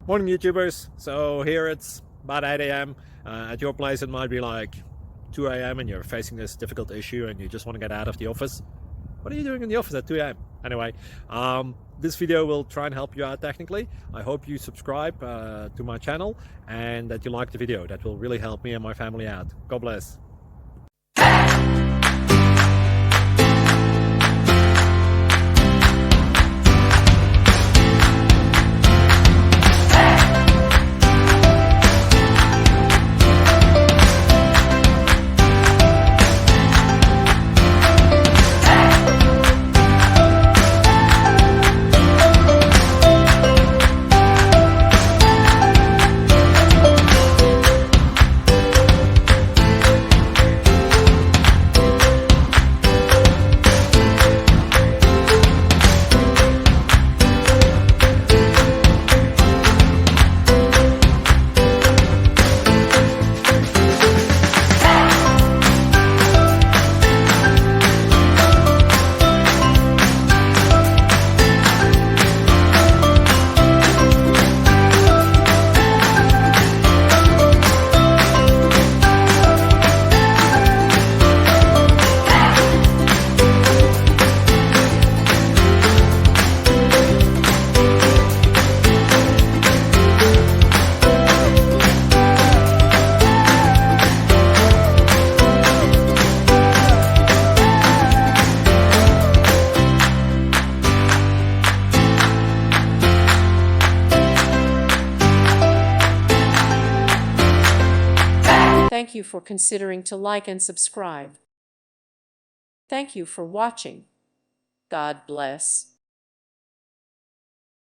Morning YouTubers. So here it's about 8 a.m. At your place it might be like 2 a.m. and you're facing this difficult issue and you just want to get out of the office. What are you doing in the office at 2 a.m.? Anyway, this video will try and help you out technically. I hope you subscribe to my channel and that you like the video. That will really help me and my family out. God bless. Thank you for considering to like and subscribe. Thank you for watching. God bless.